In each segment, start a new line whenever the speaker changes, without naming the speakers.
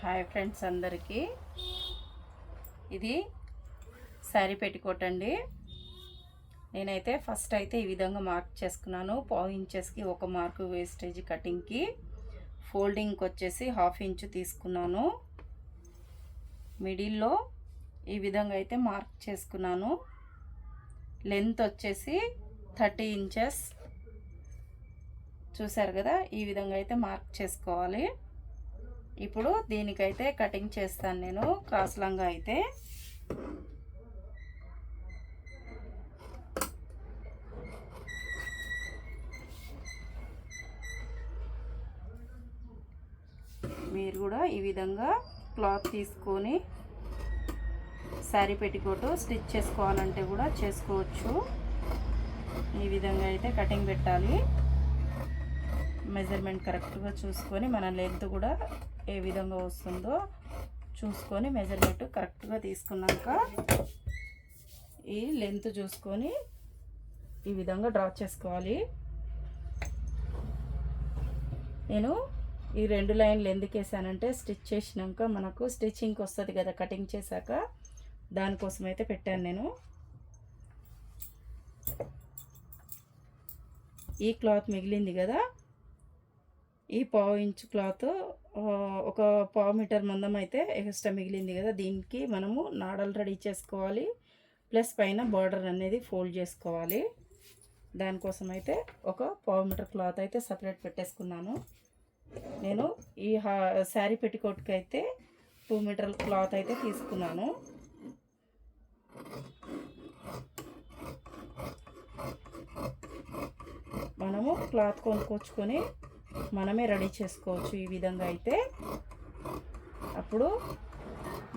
Hi friends అందరికీ, ఇది sari petticoat అండి. నేనైతే ఫస్ట్ అయితే ఈ విధంగా మార్క్ చేసుకున్నాను. 1/2 ఇంచెస్కి ఒక మార్కు వేస్టేజ్ కటింగ్కి, ఫోల్డింగ్కి వచ్చేసి 1/2 ఇంచు తీసుకున్నాను. మిడిల్లో ఈ విధంగా అయితే మార్క్ చేసుకున్నాను. లెంత్ వచ్చేసి 30 ఇంచెస్. చూసారు కదా, ఈ విధంగా అయితే మార్క్ చేసుకోవాలి. ఇప్పుడు దీనికైతే కటింగ్ చేస్తాను నేను. క్రాస్ లంగా అయితే మీరు కూడా ఈ విధంగా క్లాత్ తీసుకొని శారీ పెట్టికోట్ స్టిచ్ చేసుకోవాలంటే కూడా చేసుకోవచ్చు. ఈ విధంగా అయితే కటింగ్ పెట్టాలి. మెజర్మెంట్ కరెక్ట్గా చూసుకొని మన లెంత్ కూడా ఏ విధంగా వస్తుందో చూసుకొని మెజర్మెంట్ కరెక్ట్గా తీసుకున్నాక ఈ లెంత్ చూసుకొని ఈ విధంగా డ్రా చేసుకోవాలి. నేను ఈ 2 లైన్లు ఎందుకు వేసానంటే స్టిచ్ చేసినాక మనకు స్టిచ్చింగ్కి వస్తుంది కదా కటింగ్ చేశాక, దానికోసం అయితే పెట్టాను నేను. ఈ క్లాత్ మిగిలింది కదా, ఈ 1/2 ఇంచు క్లాత్ ఒక 1/2 మీటర్ మందం అయితే ఎక్స్ట్రా మిగిలింది కదా, దీనికి మనము నాడలు రెడీ చేసుకోవాలి. ప్లస్ పైన బార్డర్ అనేది ఫోల్డ్ చేసుకోవాలి. దానికోసం అయితే ఒక 1/2 మీటర్ క్లాత్ అయితే సపరేట్ పెట్టేసుకున్నాను. నేను ఈ శారీ పెట్టికోట్కి అయితే 2 మీటర్ క్లాత్ అయితే తీసుకున్నాను. మనము క్లాత్ కొనుక్కొచ్చుకొని మనమే రెడీ చేసుకోవచ్చు ఈ విధంగా అయితే. అప్పుడు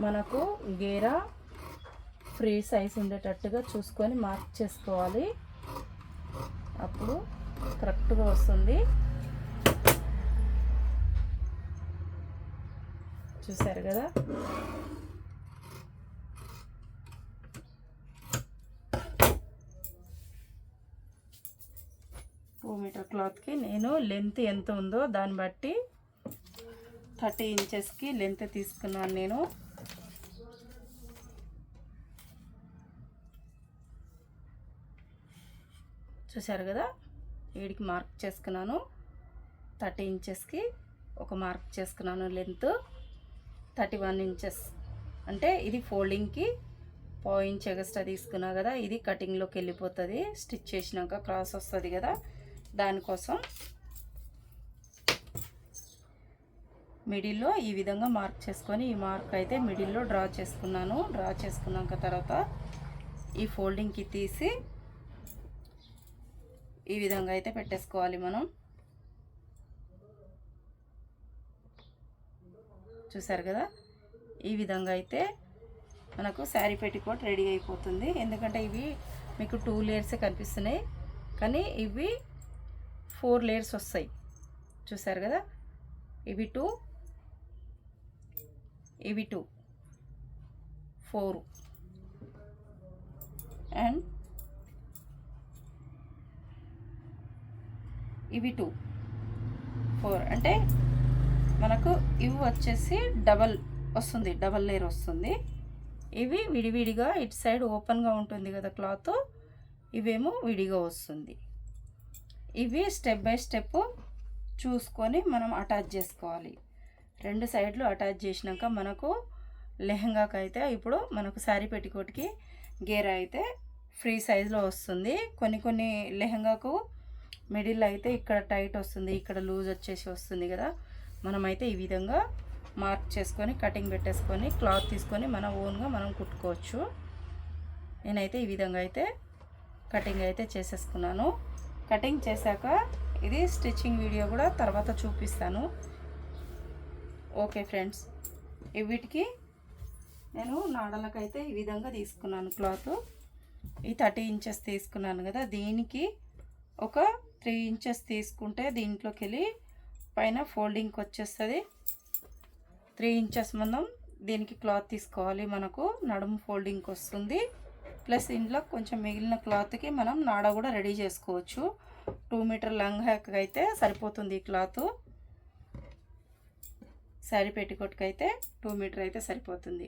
మనకు గేరా ఫ్రీ సైజ్ ఉండేటట్టుగా చూసుకొని మార్క్ చేసుకోవాలి. అప్పుడు కరెక్ట్గా వస్తుంది. చూసారు కదా, మీటర్ క్లాత్కి నేను లెంత్ ఎంత ఉందో దాన్ని బట్టి 30 ఇంచెస్కి లెంత్ తీసుకున్నాను నేను. చూసారు కదా, వీడికి మార్క్ చేసుకున్నాను. 30 ఇంచెస్కి ఒక మార్క్ చేసుకున్నాను. లెంత్ 31 ఇంచెస్ అంటే ఇది ఫోల్డింగ్కి 1/2 ఇంచ్ ఎక్స్ట్రా తీసుకున్నా కదా, ఇది కటింగ్లోకి వెళ్ళిపోతుంది. స్టిచ్ చేసినాక క్రాస్ వస్తుంది కదా, దానికోసం మిడిల్లో ఈ విధంగా మార్క్ చేసుకొని ఈ మార్క్ అయితే మిడిల్లో డ్రా చేసుకున్నాను. డ్రా చేసుకున్నాక తర్వాత ఈ ఫోల్డింగ్కి తీసి ఈ విధంగా అయితే పెట్టేసుకోవాలి మనం. చూసారు కదా, ఈ విధంగా అయితే మనకు శారీ పెట్టికోట్ రెడీ అయిపోతుంది. ఎందుకంటే ఇవి మీకు 2 లేయర్సే కనిపిస్తున్నాయి, కానీ ఇవి 4 లేయర్స్ వస్తాయి. చూసారు కదా, ఇవి 2 ఇవి 2 4 అండ్ ఇవి 2 4 అంటే మనకు ఇవి వచ్చేసి డబల్ వస్తుంది, డబల్ లేయర్ వస్తుంది. ఇవి విడివిడిగా ఇటు సైడ్ ఓపెన్గా ఉంటుంది కదా క్లాత్, ఇవేమో విడిగా వస్తుంది. ఇవి స్టెప్ బై స్టెప్ చూసుకొని మనం అటాచ్ చేసుకోవాలి. 2 సైడ్లు అటాచ్ చేసినాక మనకు లెహంగాకి అయితే ఇప్పుడు మనకు శారీ పెట్టికోట్కి గేరా అయితే ఫ్రీ సైజులో వస్తుంది. కొన్ని లెహంగాకు మిడిల్ అయితే ఇక్కడ టైట్ వస్తుంది, ఇక్కడ లూజ్ వచ్చేసి వస్తుంది కదా. మనమైతే ఈ విధంగా మార్క్ చేసుకొని కటింగ్ పెట్టేసుకొని క్లాత్ తీసుకొని మన ఓన్గా మనం కుట్టుకోవచ్చు. నేనైతే ఈ విధంగా అయితే కటింగ్ అయితే చేసేసుకున్నాను. కటింగ్ చేశాక ఇది స్టిచ్చింగ్ వీడియో కూడా తర్వాత చూపిస్తాను. ఓకే ఫ్రెండ్స్, వీటికి నేను నాడలకైతే ఈ విధంగా తీసుకున్నాను క్లాత్. ఈ 30 ఇంచెస్ తీసుకున్నాను కదా, దీనికి ఒక 3 ఇంచెస్ తీసుకుంటే దీంట్లోకి వెళ్ళి పైన ఫోల్డింగ్కి వచ్చేస్తుంది. 3 ఇంచెస్ మనం దీనికి క్లాత్ తీసుకోవాలి. మనకు నడుము ఫోల్డింగ్కి వస్తుంది. ప్లస్ ఇంట్లో కొంచెం మిగిలిన క్లాత్కి మనం నాడ కూడా రెడీ చేసుకోవచ్చు. 2 మీటర్ లంగాకి అయితే సరిపోతుంది ఈ క్లాత్. శారీ పెట్టికోట్కి అయితే 2 మీటర్ అయితే సరిపోతుంది.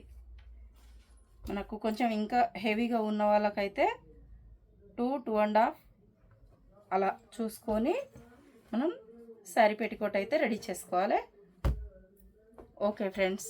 మనకు కొంచెం ఇంకా హెవీగా ఉన్న వాళ్ళకైతే 2.5 అలా చూసుకొని మనం శారీ పెట్టికోట్ అయితే రెడీ చేసుకోవాలి. Okay friends.